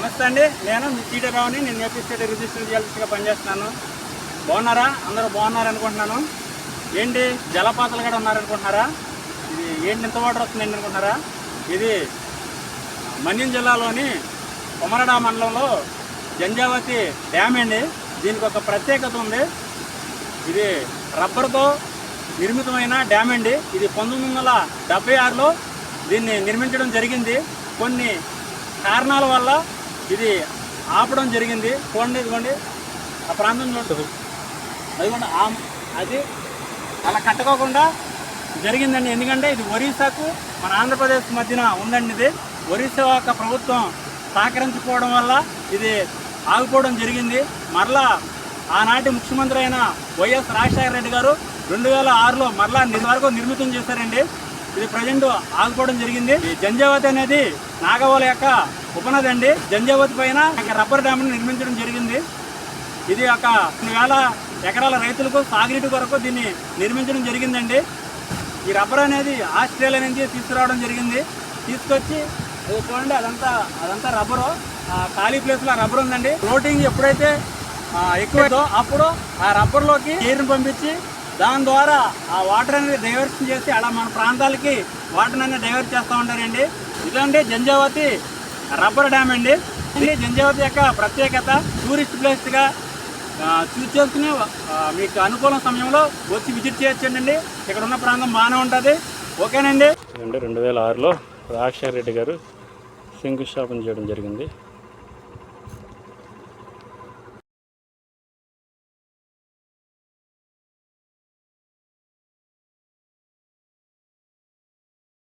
నమస్తే అండి, నేను మీ సీటారావుని. నేను ఏపీ స్టేట్ రిజిస్టర్ జియాలజిస్ట్గా పనిచేస్తున్నాను. బాగున్నారా? అందరూ బాగున్నారు అనుకుంటున్నాను. ఏంటి జలపాతాలు కూడా ఉన్నారనుకుంటున్నారా? ఇది ఏంటి ఇంత వాటర్ వస్తుందండి అనుకుంటున్నారా? ఇది మన్యం జిల్లాలోని కొమరడా మండలంలో జంజావతి డ్యామ్ అండి. దీనికి ఒక ప్రత్యేకత ఉంది. ఇది రబ్బర్తో నిర్మితమైన డ్యామ్ అండి. ఇది 1976లో దీన్ని నిర్మించడం జరిగింది. కొన్ని కారణాల వల్ల ఇది ఆపడం జరిగింది. చూడండి, ఇదిగోండి ఆ ప్రాంతంలో అదిగోండి, అది అలా కట్టుకోకుండా జరిగిందండి. ఎందుకంటే ఇది ఒరిస్సాకు మన ఆంధ్రప్రదేశ్ మధ్యన ఉందండి. ఇది ఒరిస్సా యొక్క ప్రభుత్వం సహకరించుకోవడం వల్ల ఇది ఆగిపోవడం జరిగింది. మరలా ఆనాటి ముఖ్యమంత్రి అయిన వైఎస్ రాజశేఖర రెడ్డి గారు 2006లో మరలా వరకు నిర్మితం చేశారండి. ఇది ప్రజెంట్ ఆగిపోవడం జరిగింది. ఈ జంజావతి అనేది నాగవోల యొక్క ఉపనది అండి. జంజావతి పైన రబ్బర్ డ్యామ్ను నిర్మించడం జరిగింది. ఇది ఒక 2,000 ఎకరాల రైతులకు సాగునీటి కొరకు దీన్ని నిర్మించడం జరిగిందండి. ఈ రబ్బర్ అనేది ఆస్ట్రేలియా నుంచి తీసుకురావడం జరిగింది. తీసుకొచ్చి చూడండి, అదంతా రబ్బరు. ఖాళీ ప్లేస్లో రబ్బర్ ఉందండి. ఫ్లోటింగ్ ఎప్పుడైతే ఎక్కువైందో అప్పుడు ఆ రబ్బర్లోకి నీరుని పంపించి దాని ద్వారా ఆ వాటర్ అనేది డైవర్షన్ చేసి అలా మన ప్రాంతాలకి వాటర్ అనేది డైవర్ట్ చేస్తూ ఉంటారండి. ఇదండి జంజావతి రబ్బర్ డ్యామ్ అండి. జంజావతి యొక్క ప్రత్యేకత టూరిస్ట్ ప్లేస్గా చూస్ చేసుకుని మీకు అనుకూల సమయంలో వచ్చి విజిట్ చేయొచ్చండి. ఇక్కడ ఉన్న ప్రాంతం బాగానే ఉంటుంది. ఓకేనండి. 2006లో రాజశేఖర రెడ్డి గారు శంకుస్థాపన చేయడం జరిగింది.